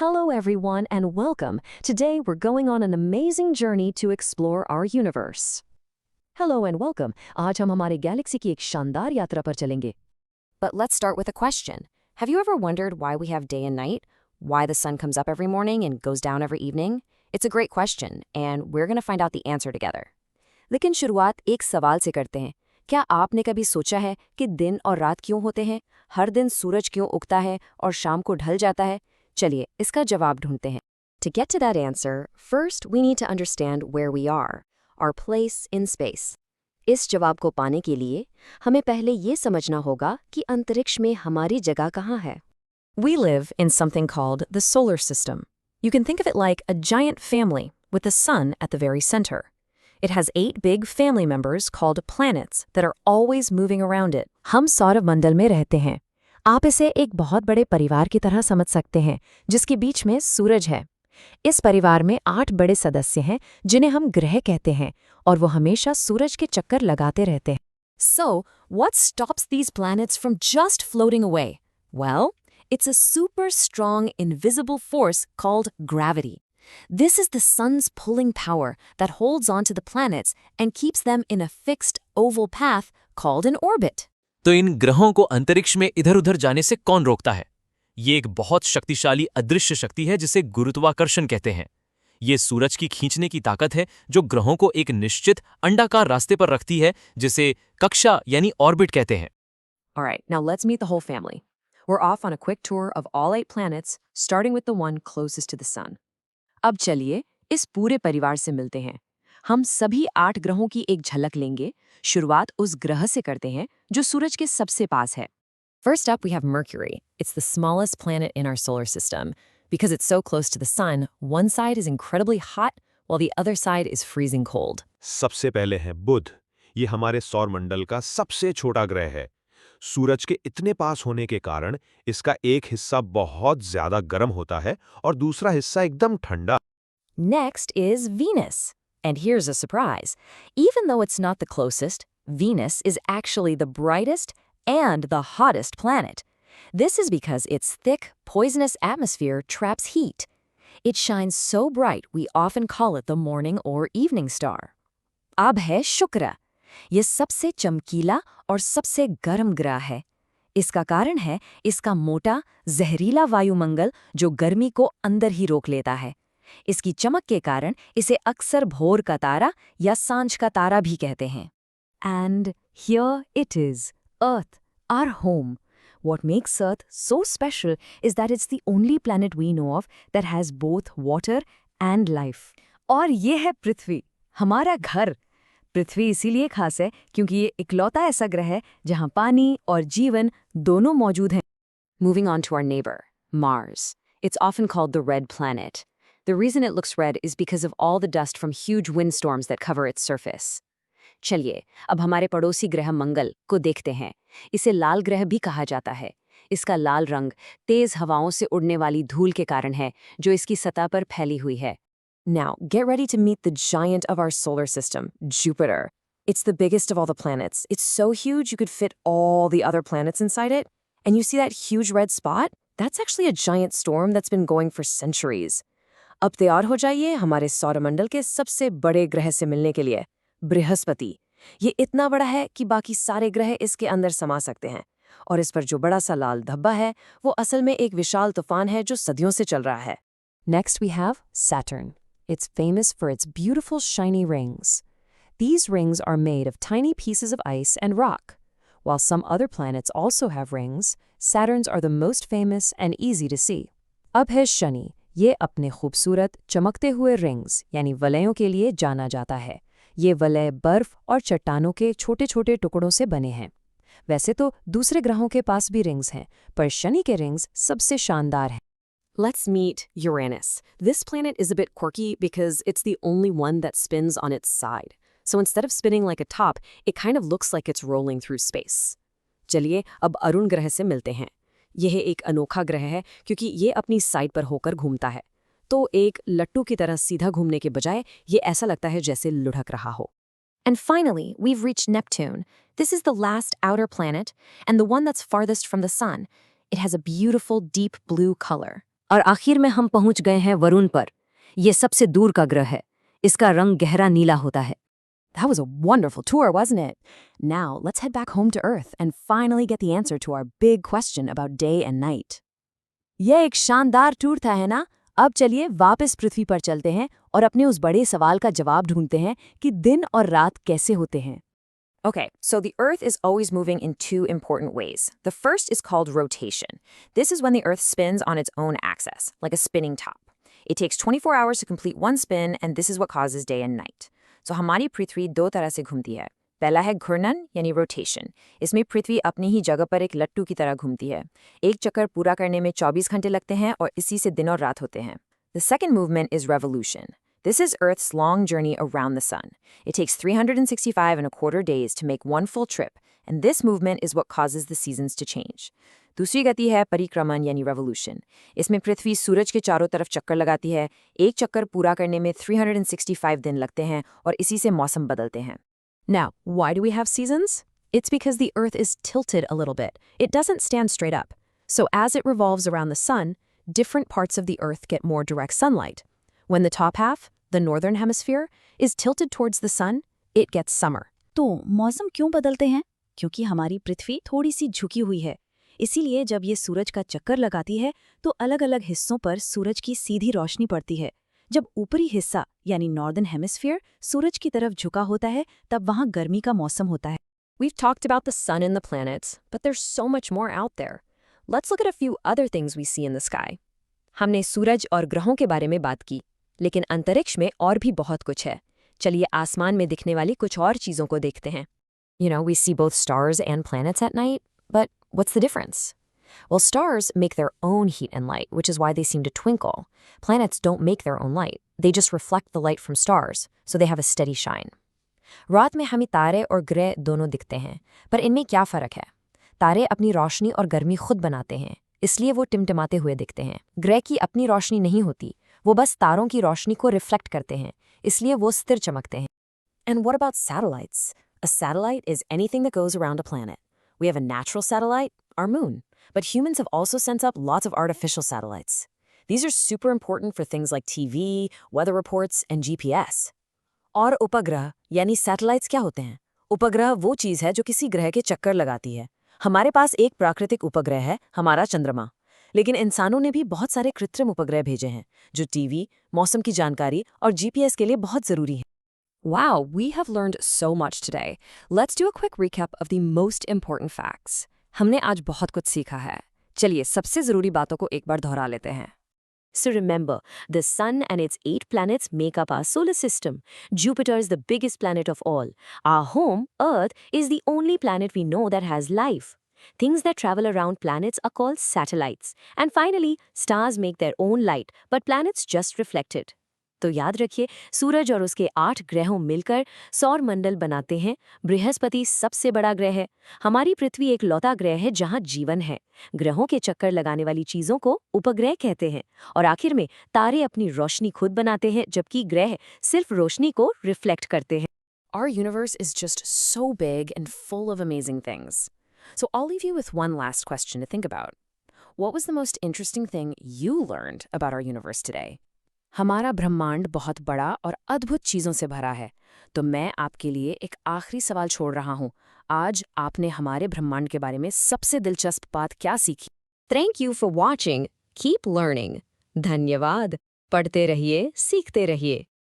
Hello, everyone, and welcome. Today, we're going on an amazing journey to explore our universe. Hello and welcome. आज हम हमारे Galaxy की एक शानदार यात्रा पर चलेंगे. But let's start with a question. Have you ever wondered why we have day and night? Why the sun comes up every morning and goes down every evening? It's a great question, and we're going to find out the answer together. लेकिन शुरुआत एक सवाल से करते हैं. क्या आपने कभी सोचा है कि दिन और रात क्यों होते हैं? हर दिन सूरज क्यों उगता है और शाम को ढल जाता है? चलिए, इसका जवाब ढूंढते हैं. To get to that answer, first we need to understand where we are, our place in space. इस जवाब को पाने के लिए हमें पहले ये समझना होगा कि अंतरिक्ष में हमारी जगह कहाँ है. We live in something called the solar system. You can think of it like a giant family with the sun at the very center. It has 8 big family members called planets that are always moving around it. हम सौरमंडल में रहते हैं. आप इसे एक बहुत बड़े परिवार की तरह समझ सकते हैं, जिसके बीच में सूरज है. इस परिवार में 8 बड़े सदस्य हैं, जिन्हें हम ग्रह कहते हैं, और वो हमेशा सूरज के चक्कर लगाते रहते हैं. So, what stops these planets from just floating away? Well, it's a super strong invisible force called gravity. This is the sun's pulling power that holds onto the planets and keeps them in a fixed oval path called an orbit. तो इन ग्रहों को अंतरिक्ष में इधर-उधर जाने से कौन रोकता है? ये एक बहुत शक्तिशाली अदृश्य शक्ति है जिसे गुरुत्वाकर्षण कहते हैं. ये सूरज की खींचने की ताकत है जो ग्रहों को एक निश्चित अंडाकार रास्ते पर रखती है, जिसे कक्षा यानी ऑर्बिट कहते हैं. Alright, now let's meet the whole family. We're off on a quick tour of all 8 planets, starting with the one closest to the sun. अब चलिए इस पूरे परिवार से मिलते हैं. हम सभी 8 ग्रहों की एक झलक लेंगे. शुरुआत उस ग्रह से करते हैं जो सूरज के सबसे पास है. First up, we have Mercury. It's the smallest planet in our solar system. Because it's so close to the sun, one side is incredibly hot, while the other side is freezing cold. सबसे पहले है बुध. ये हमारे सौरमंडल का सबसे छोटा ग्रह है. सूरज के इतने पास होने के कारण इसका एक हिस्सा बहुत ज्यादा गर्म होता है और दूसरा हिस्सा एकदम ठंडा. Next is Venus. And here's a surprise. Even though it's not the closest, Venus is actually the brightest and the hottest planet. This is because its thick, poisonous atmosphere traps heat. It shines so bright we often call it the morning or evening star. अब है शुक्र. ये सबसे चमकीला और सबसे गर्म ग्रह है. इसका कारण है इसका मोटा, जहरीला वायुमंडल जो गर्मी को अंदर ही रोक लेता है. इसकी चमक के कारण इसे अक्सर भोर का तारा या सांझ का तारा भी कहते हैं. And here it is, Earth, our home. What makes Earth so special is that it's the only planet we know of that has both water and life. और ये है पृथ्वी, हमारा घर. पृथ्वी इसीलिए खास है क्योंकि ये इकलौता ऐसा ग्रह है जहाँ पानी और जीवन दोनों मौजूद हैं. Moving on to our neighbor, Mars. It's often called the red planet. The reason it looks red is because of all the dust from huge windstorms that cover its surface. चलिए, अब हमारे पड़ोसी ग्रह मंगल को देखते हैं. इसे लाल ग्रह भी कहा जाता है. इसका लाल रंग तेज हवाओं से उड़ने वाली धूल के कारण है, जो इसकी सतह पर फैली हुई है. Now, get ready to meet the giant of our solar system, Jupiter. It's the biggest of all the planets. It's so huge you could fit all the other planets inside it. And you see that huge red spot? That's actually a giant storm that's been going for centuries. अब तैयार हो जाइए हमारे सौरमंडल के सबसे बड़े ग्रह से मिलने के लिए, बृहस्पति. ये इतना बड़ा है कि बाकी सारे ग्रह इसके अंदर समा सकते हैं. और इस पर जो बड़ा सा लाल धब्बा है, वो असल में एक विशाल तूफान है जो सदियों से चल रहा है. Next, we have Saturn. It's famous for its beautiful shiny rings. These rings are made of tiny pieces of ice and rock. While some other planets also have rings, Saturn's are the most famous and easy to see. अब है शनि. ये अपने खूबसूरत चमकते हुए rings यानी वलयों के लिए जाना जाता है. ये वलय बर्फ और चट्टानों के छोटे-छोटे टुकड़ों से बने हैं. वैसे तो दूसरे ग्रहों के पास भी रिंग्स हैं, पर शनि के रिंग्स सबसे शानदार हैं. Let's meet Uranus. This planet is a bit quirky because it's the only one that spins on its side. So instead of spinning like a top, it kind of looks like it's rolling through space. चलिए, अब अरुण ग्रह से मिलते हैं. यह एक अनोखा ग्रह है क्योंकि ये अपनी साइड पर होकर घूमता है. तो एक लट्टू की तरह सीधा घूमने के बजाय ये ऐसा लगता है जैसे लुढ़क रहा हो. And finally, we've reached Neptune. This is the last outer planet and the one that's farthest from the sun. It has a beautiful deep blue color. और आखिर में हम पहुंच गए हैं वरुण पर। ये सबसे दूर का ग्रह है। इसका रंग गहरा नीला होता है। That was a wonderful tour, wasn't it? Now, let's head back home to Earth and finally get the answer to our big question about day and night. यह एक शानदार टूर था, है ना? अब चलिए वापस पृथ्वी पर चलते हैं और अपने उस बड़े सवाल का जवाब ढूंढते हैं कि दिन और रात कैसे होते हैं. Okay, so the Earth is always moving in two important ways. The first is called rotation. This is when the Earth spins on its own axis, like a spinning top. It takes 24 hours to complete one spin, and this is what causes day and night. So हमारी पृथ्वी दो तरह से घूमती है. पहला है घूर्णन यानी रोटेशन. इसमें पृथ्वी अपनी ही जगह पर एक लट्टू की तरह घूमती है. एक चक्कर पूरा करने में 24 घंटे लगते हैं और इसी से दिन और रात होते हैं. The second movement is revolution. This is Earth's long journey around the sun. It takes 365 days to make one full trip, and this movement is what causes the seasons to change. दूसरी गति है परिक्रमण यानी revolution. इसमें पृथ्वी सूरज के चारों तरफ चक्कर लगाती है. एक चक्कर पूरा करने में 365 दिन लगते हैं और इसी से मौसम बदलते हैं. Now, why do we have seasons? It's because the Earth is tilted a little bit. It doesn't stand straight up. So as it revolves around the sun, different parts of the Earth get more direct sunlight. When the top half, the northern hemisphere, is tilted towards the sun, it gets summer. तो मौसम क्यों बदलते हैं? क्योंकि हमारी पृथ्वी थोड़ी सी झुकी हुई है. इसीलिए जब ये सूरज का चक्कर लगाती है तो अलग-अलग हिस्सों पर सूरज की सीधी रोशनी पड़ती है. जब ऊपरी हिस्सा यानी नॉर्दर्न हेमिस्फीयर सूरज की तरफ झुका होता है तब वहाँ गर्मी का मौसम होता है. We've talked about the sun and the planets, but there's so much more out there. Let's look at a few other things we see in the sky. हमने सूरज और ग्रहों के बारे में बात की, लेकिन अंतरिक्ष में और भी बहुत कुछ है. चलिए आसमान में दिखने वाली कुछ और चीज़ों को देखते हैं. You know, we see both stars and planets at night, but what's the difference? Well, stars make their own heat and light, which is why they seem to twinkle. Planets don't make their own light. They just reflect the light from stars, so they have a steady shine. रात में हमें तारे और ग्रह दोनों दिखते हैं, पर इनमें क्या फ़र्क है? तारे अपनी रोशनी और गर्मी खुद बनाते हैं, इसलिए वो टिमटिमाते हुए दिखते हैं. ग्रह की अपनी रोशनी नहीं होती, वो बस तारों की रोशनी को रिफ्लेक्ट करते हैं, इसलिए वो स्थिर चमकते हैं. And what about satellites? A satellite is anything that goes around a planet. We have a natural satellite, our moon, but humans have also sent up lots of artificial satellites. These are super important for things like TV, weather reports, and GPS. और उपग्रह यानी satellites क्या होते हैं? उपग्रह वो चीज़ है जो किसी ग्रह के चक्कर लगाती है. हमारे पास एक प्राकृतिक उपग्रह है, हमारा चंद्रमा. लेकिन इंसानों ने भी बहुत सारे कृत्रिम उपग्रह भेजे हैं, जो टीवी, मौसम की जानकारी और जीपीएस के लिए बहुत ज़रूरी हैं. Wow, we have learned so much today. Let's do a quick recap of the most important facts. हमने आज बहुत कुछ सीखा है. चलिए सबसे ज़रूरी बातों को एक बार दोहरा लेते हैं. So remember, the sun and its 8 planets make up our solar system. Jupiter is the biggest planet of all. Our home, Earth, is the only planet we know that has life. Things that travel around planets are called satellites. And finally, stars make their own light, but planets just reflect it. तो याद रखिए, सूरज और उसके 8 ग्रहों मिलकर सौर मंडल बनाते हैं. बृहस्पति सबसे बड़ा ग्रह है. हमारी पृथ्वी एक लौता ग्रह है जहां जीवन है. ग्रहों के चक्कर लगाने वाली चीजों को उपग्रह कहते हैं. और आखिर में तारे अपनी रोशनी खुद बनाते हैं, जबकि ग्रह सिर्फ रोशनी को रिफ्लेक्ट करते हैं. Our universe is just so big and full of amazing things. So I'll leave you with one last question to think about. What was the most interesting thing you learned about our universe today? हमारा ब्रह्मांड बहुत बड़ा और अद्भुत चीज़ों से भरा है. तो मैं आपके लिए एक आखिरी सवाल छोड़ रहा हूँ. आज आपने हमारे ब्रह्मांड के बारे में सबसे दिलचस्प बात क्या सीखी? Thank you for watching. Keep learning. धन्यवाद. पढ़ते रहिए, सीखते रहिए.